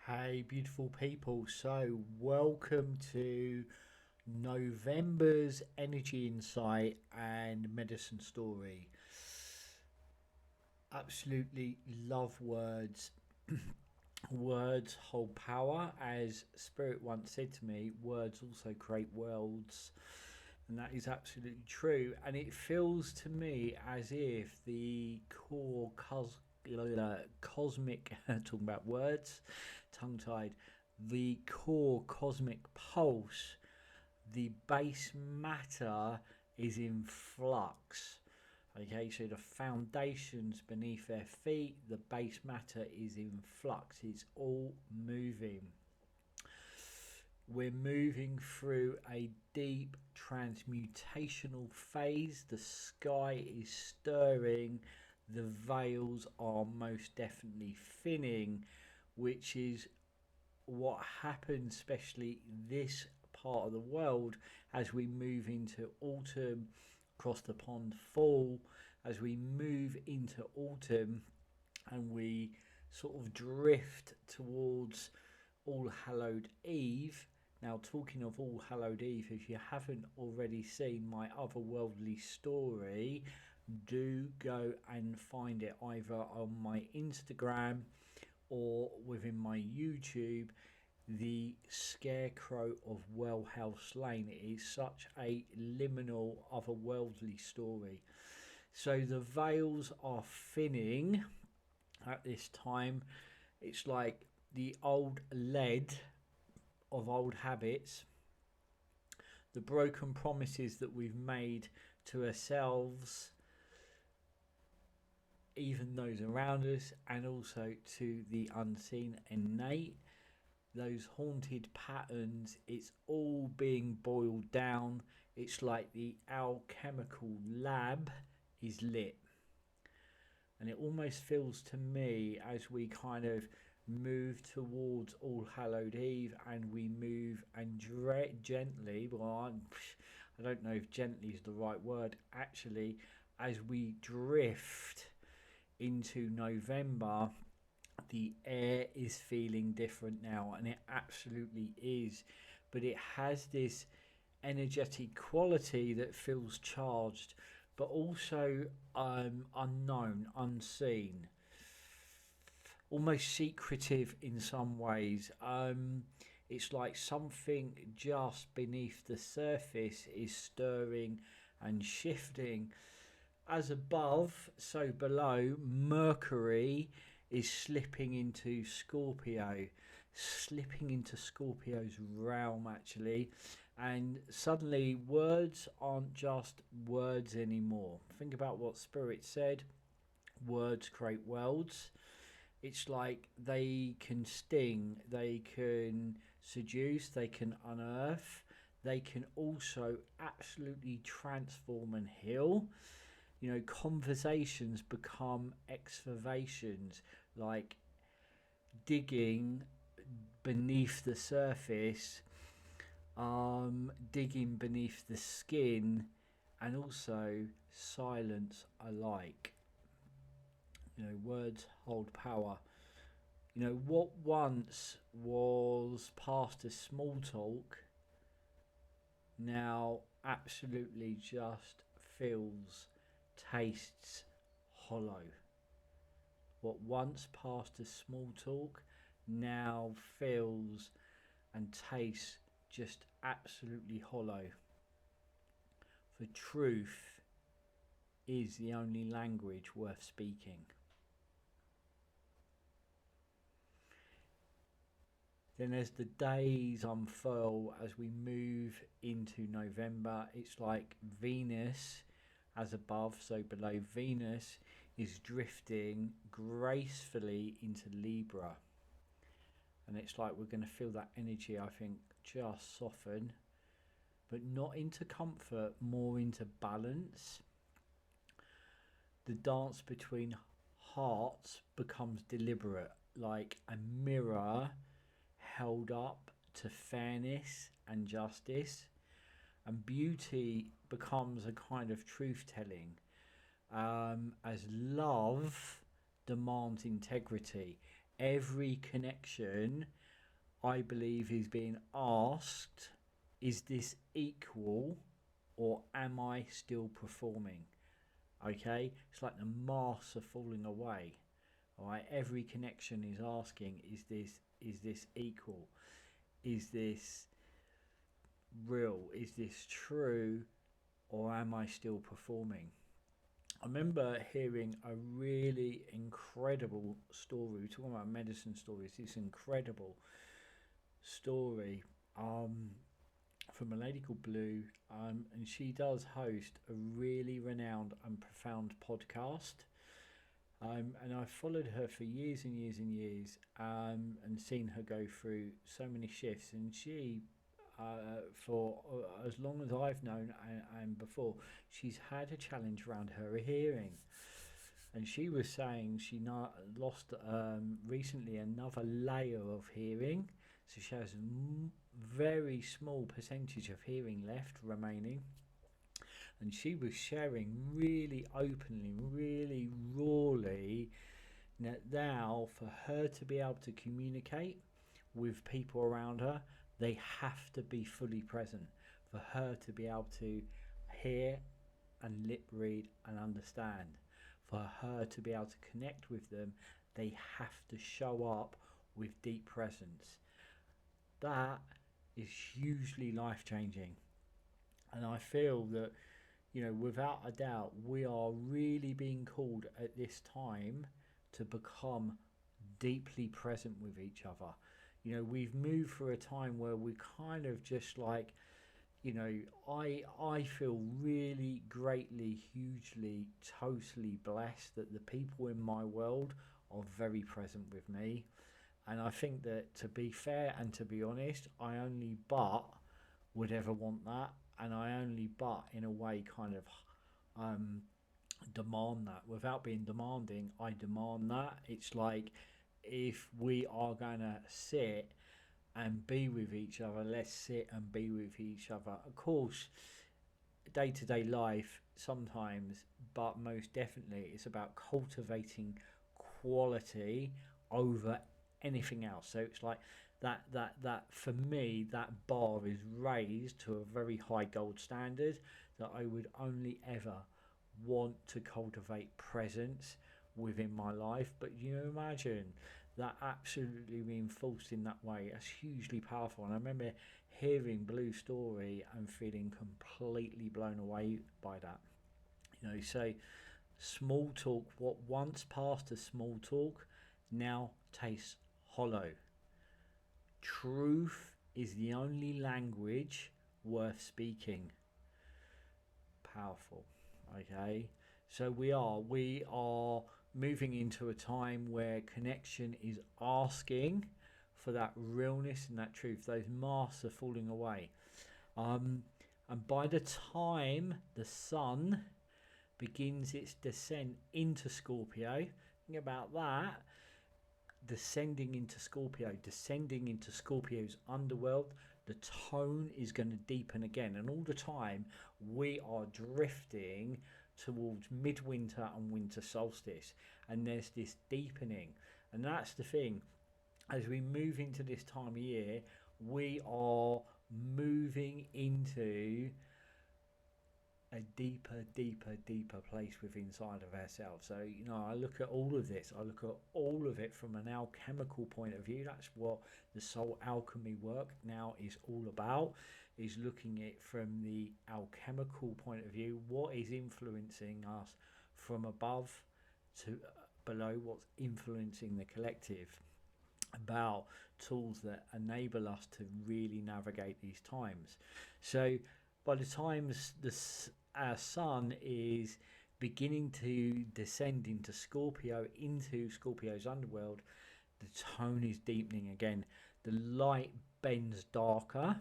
Hey, beautiful people. So, welcome to November's Energy Insight and Medicine Story. Absolutely love words. Words hold power. As Spirit once said to me, words also create worlds. And that is absolutely true. And it feels to me as if the core cosmic, talking about words, tongue tied, the core cosmic pulse, the base matter is in flux. Okay, so the foundations beneath their feet, the base matter is in flux. It's all moving. We're moving through a deep transmutational phase. The sky is stirring. The veils are most definitely thinning, which is what happens, especially this part of the world, as we move into autumn, across the pond fall, as we move into autumn and we sort of drift towards All Hallowed Eve. Now, talking of All Hallowed Eve, if you haven't already seen my otherworldly story, do go and find it either on my Instagram or within my YouTube. The Scarecrow of Wellhouse Lane. It is such a liminal, otherworldly story. So the veils are thinning at this time. It's like the old lead of old habits, the broken promises that we've made to ourselves, even those around us, and also to the unseen innate, those haunted patterns. It's all being boiled down. It's like the alchemical lab is lit. And it almost feels to me, as we kind of move towards All Hallowed Eve and we move and gently, well, I don't know if gently is the right word, actually, as we drift into November, the air is feeling different now, and it absolutely is. But it has this energetic quality that feels charged, but also unknown, unseen, almost secretive in some ways. It's like something just beneath the surface is stirring and shifting. As above, so below, Mercury is slipping into Scorpio's realm, actually. And suddenly, words aren't just words anymore. Think about what Spirit said: words create worlds. It's like they can sting, they can seduce, they can unearth, they can also absolutely transform and heal. You know, conversations become excavations, like digging beneath the surface, digging beneath the skin, and also silence alike. You know, words hold power. You know, what once was past as small talk now absolutely just feels, tastes hollow. What once passed as small talk now feels and tastes just absolutely hollow. For truth is the only language worth speaking. Then, as the days unfurl, as we move into November, it's like Venus, as above, so below. Venus is drifting gracefully into Libra. And it's like we're going to feel that energy, I think, just soften, but not into comfort, more into balance. The dance between hearts becomes deliberate, like a mirror held up to fairness and justice, and beauty becomes a kind of truth telling, as love demands integrity. Every connection, I believe, is being asked, is this equal or am I still performing? Okay, it's like the masks are falling away. All right, every connection is asking, is this equal? Is this real? Is this true? Or am I still performing? I remember hearing a really incredible story. We're talking about medicine stories. This incredible story from a lady called Blue, and she does host a really renowned and profound podcast. And I've followed her for years and years and years, and seen her go through so many shifts. And she, for as long as I've known and before, she's had a challenge around her hearing. And she was saying she lost recently another layer of hearing, so she has a very small percentage of hearing left remaining. And she was sharing really openly, really rawly, that now for her to be able to communicate with people around her, they have to be fully present. For her to be able to hear and lip read and understand, for her to be able to connect with them, they have to show up with deep presence. That is hugely life changing. And I feel that, without a doubt, we are really being called at this time to become deeply present with each other. We've moved through a time where we kind of just like, I feel really greatly, hugely, totally blessed that the people in my world are very present with me. And I think that, to be fair and to be honest, I only but would ever want that, and I only but in a way kind of um, demand that without being demanding. I demand that. It's like, if we are gonna sit and be with each other, let's sit and be with each other. Of course, day-to-day life sometimes, but most definitely it's about cultivating quality over anything else. So it's like that for me, that bar is raised to a very high gold standard, that I would only ever want to cultivate presence within my life. But you imagine that absolutely reinforced in that way. That's hugely powerful. And I remember hearing Blue's story and feeling completely blown away by that. So small talk, what once passed as small talk, now tastes hollow. Truth is the only language worth speaking. Powerful. Okay, so we are moving into a time where connection is asking for that realness and that truth. Those masks are falling away, and by the time the sun begins its descent into Scorpio, think about that, descending into Scorpio's underworld, the tone is going to deepen again. And all the time, we are drifting towards midwinter and winter solstice. And there's this deepening. And that's the thing. As we move into this time of year, we are moving into a deeper place within inside of ourselves. So I look at all of this, I look at all of it from an alchemical point of view. That's what the soul alchemy work now is all about, is looking at it from the alchemical point of view. What is influencing us from above to below? What's influencing the collective? About tools that enable us to really navigate these times. So by the time our sun is beginning to descend into Scorpio's underworld, the tone is deepening again. The light bends darker,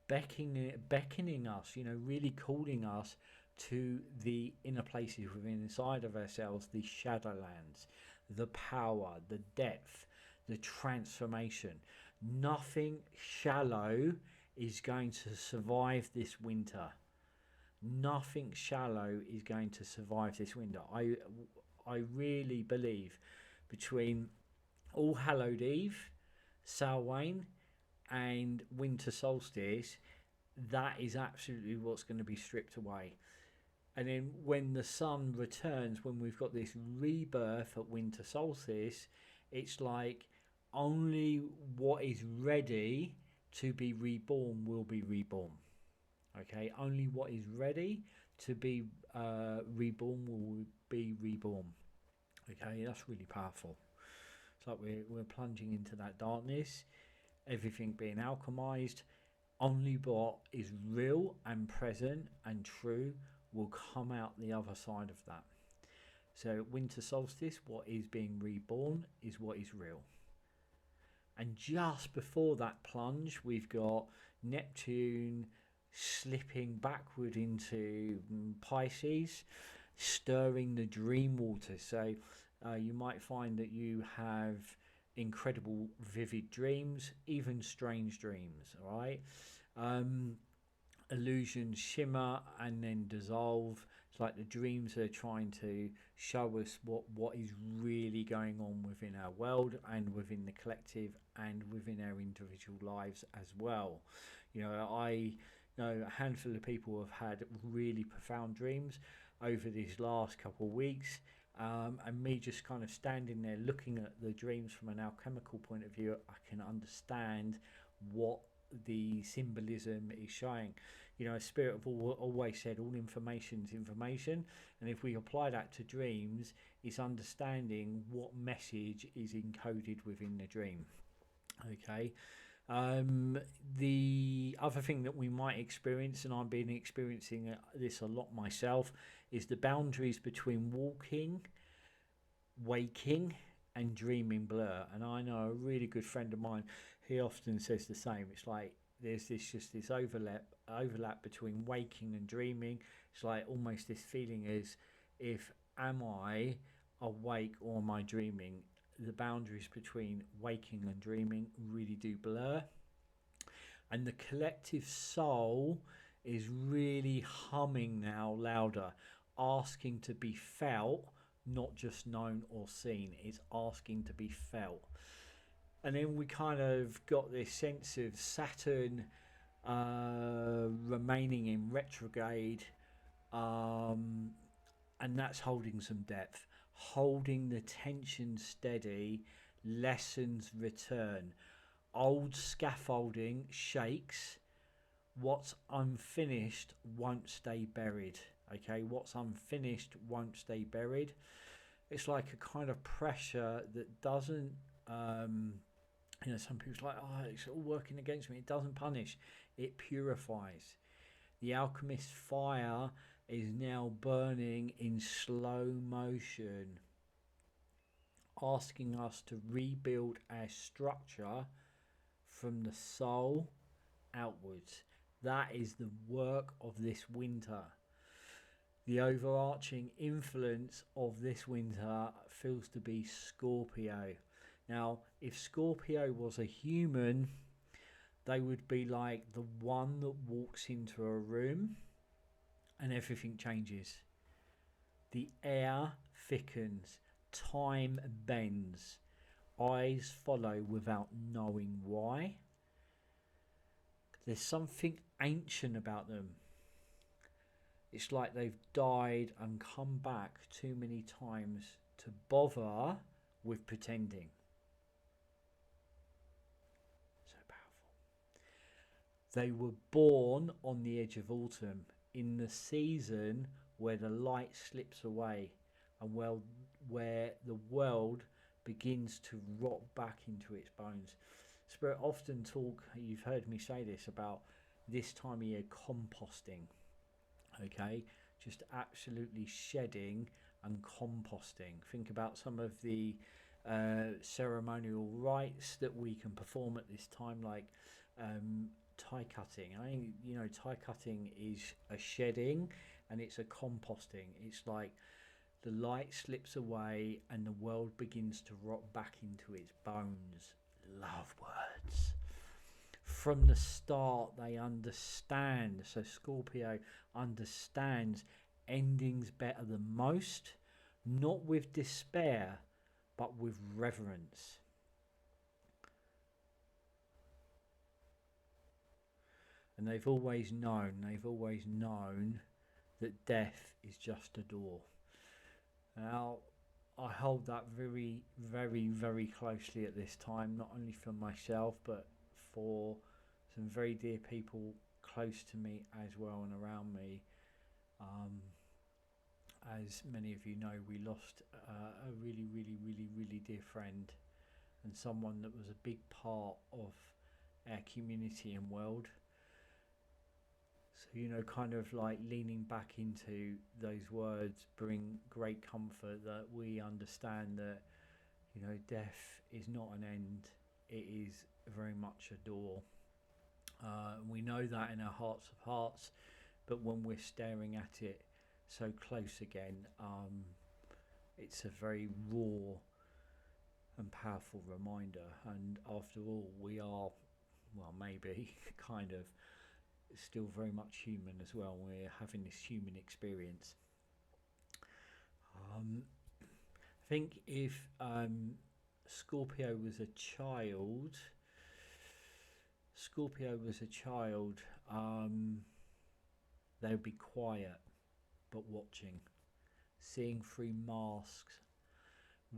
beckoning us, really calling us to the inner places within inside of ourselves, the shadowlands, the power, the depth, the transformation. Nothing shallow is going to survive this winter. Nothing shallow is going to survive this winter. I really believe between All Hallowed Eve, Samhain, and Winter Solstice, that is absolutely what's going to be stripped away. And then when the sun returns, when we've got this rebirth at winter solstice, it's like only what is ready to be reborn will be reborn. Okay, only what is ready to be reborn will be reborn. Okay, that's really powerful. It's like we're plunging into that darkness, everything being alchemized. Only what is real and present and true will come out the other side of that. So, winter solstice, what is being reborn is what is real. And just before that plunge, we've got Neptune slipping backward into Pisces, stirring the dream water. So, you might find that you have incredible vivid dreams, even strange dreams, all right? Illusions shimmer and then dissolve. It's like the dreams are trying to show us what is really going on within our world and within the collective and within our individual lives as well. I know a handful of people have had really profound dreams over these last couple of weeks. And me just kind of standing there looking at the dreams from an alchemical point of view, I can understand what the symbolism is showing. Spirit have always said all information is information, and if we apply that to dreams, it's understanding what message is encoded within the dream. Okay. The other thing that we might experience, and I've been experiencing this a lot myself, is the boundaries between waking and dreaming blur. And I know a really good friend of mine, he often says the same. It's like there's this overlap between waking and dreaming. It's like almost this feeling is, if am I awake or am I dreaming? The boundaries between waking and dreaming really do blur, and the collective soul is really humming now louder, asking to be felt, not just known or seen. It's asking to be felt. And then we kind of got this sense of Saturn remaining in retrograde, and that's holding some depth, holding the tension steady. Lessons return. Old scaffolding shakes. What's unfinished won't stay buried. Okay, what's unfinished won't stay buried. It's like a kind of pressure that doesn't, some people's like, oh, it's all working against me. It doesn't punish, it purifies. The alchemist's fire is now burning in slow motion, asking us to rebuild our structure from the soul outwards. That is the work of this winter. The overarching influence of this winter feels to be Scorpio. Now, if Scorpio was a human, they would be like the one that walks into a room and everything changes. The air thickens, time bends, eyes follow without knowing why. There's something ancient about them. It's like they've died and come back too many times to bother with pretending. So powerful. They were born on the edge of autumn, in the season where the light slips away and where the world begins to rot back into its bones. Spirit often talk, you've heard me say this, about this time of year composting. Okay, just absolutely shedding and composting. Think about some of the ceremonial rites that we can perform at this time, like tie cutting. Tie cutting is a shedding and it's a composting. It's like the light slips away and the world begins to rot back into its bones. Love words. From the start, they understand. So Scorpio understands endings better than most, not with despair, but with reverence. And they've always known that death is just a door. Now, I hold that very, very, very closely at this time, not only for myself, but for some very dear people close to me as well and around me. Um, as many of you know, we lost a really, really, really, really dear friend and someone that was a big part of our community and world. So, kind of like leaning back into those words bring great comfort that we understand that, death is not an end, it is very much a door. We know that in our hearts of hearts, but when we're staring at it so close again, it's a very raw and powerful reminder. And after all, we are, well, maybe kind of still very much human as well. We're having this human experience. I think if Scorpio was a child, they would be quiet but watching, seeing through masks,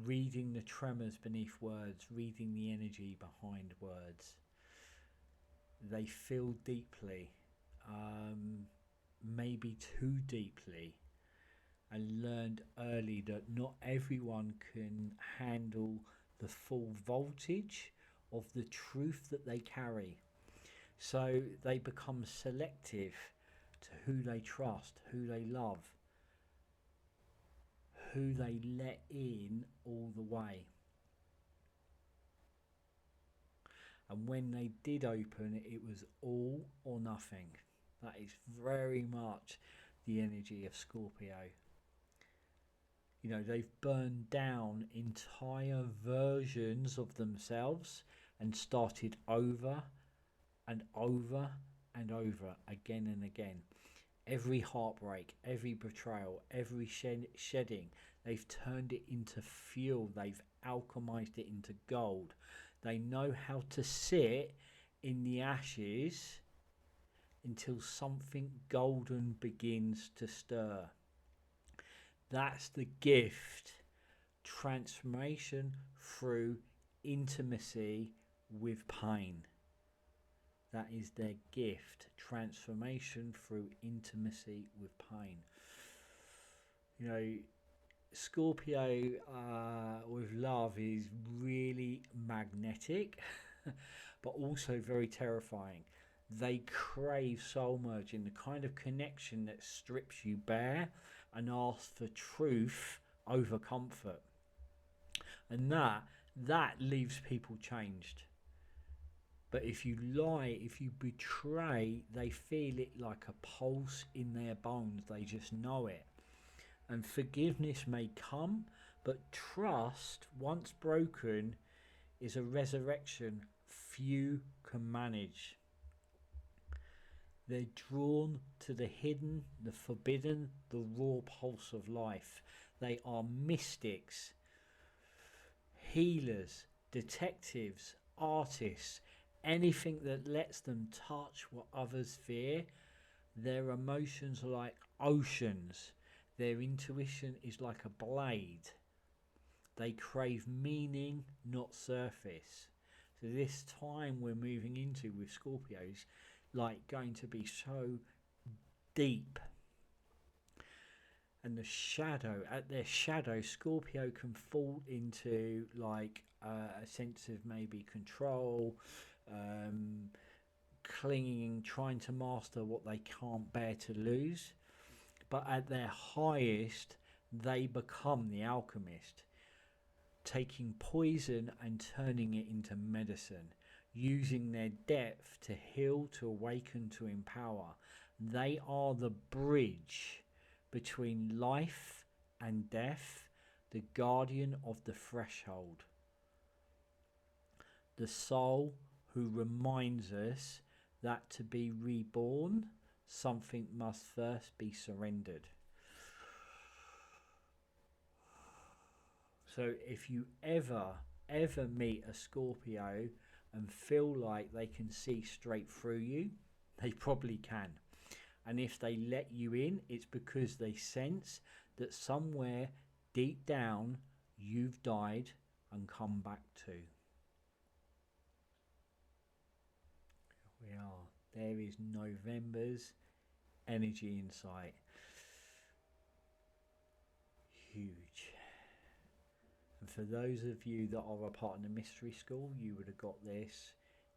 reading the tremors beneath words, reading the energy behind words. They feel deeply, maybe too deeply, and learned early that not everyone can handle the full voltage of the truth that they carry. So they become selective to who they trust, who they love, who they let in all the way. And when they did open, it was all or nothing. That is very much the energy of Scorpio. They've burned down entire versions of themselves and started over and over and over again and again. Every heartbreak, every betrayal, every shedding, they've turned it into fuel. They've alchemized it into gold. They know how to sit in the ashes until something golden begins to stir. That's the gift. Transformation through intimacy with pain. That is their gift. Transformation through intimacy with pain. Scorpio with love is really magnetic, but also very terrifying. They crave soul merging, the kind of connection that strips you bare and asks for truth over comfort. And that leaves people changed. But if you lie, if you betray, they feel it like a pulse in their bones. They just know it. And forgiveness may come, but trust, once broken, is a resurrection few can manage. They're drawn to the hidden, the forbidden, the raw pulse of life. They are mystics, healers, detectives, artists, anything that lets them touch what others fear. Their emotions are like oceans. Their intuition is like a blade. They crave meaning, not surface. So this time we're moving into with Scorpios, like going to be so deep. And at their shadow, Scorpio can fall into like a sense of maybe control, clinging, trying to master what they can't bear to lose. But at their highest, they become the alchemist, taking poison and turning it into medicine, using their depth to heal, to awaken, to empower. They are the bridge between life and death, the guardian of the threshold, the soul who reminds us that to be reborn, something must first be surrendered. So if you ever meet a Scorpio and feel like they can see straight through you, They probably can. And if they let you in, it's because they sense that somewhere deep down you've died and come back to. We are. There is November's energy insight. Huge. And for those of you that are a part of the mystery school, you would have got this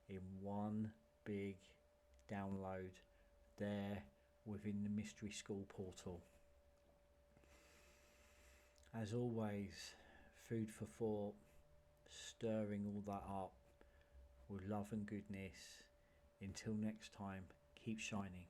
in one big download there within the mystery school portal. As always, food for thought, stirring all that up with love and goodness. Until next time, keep shining.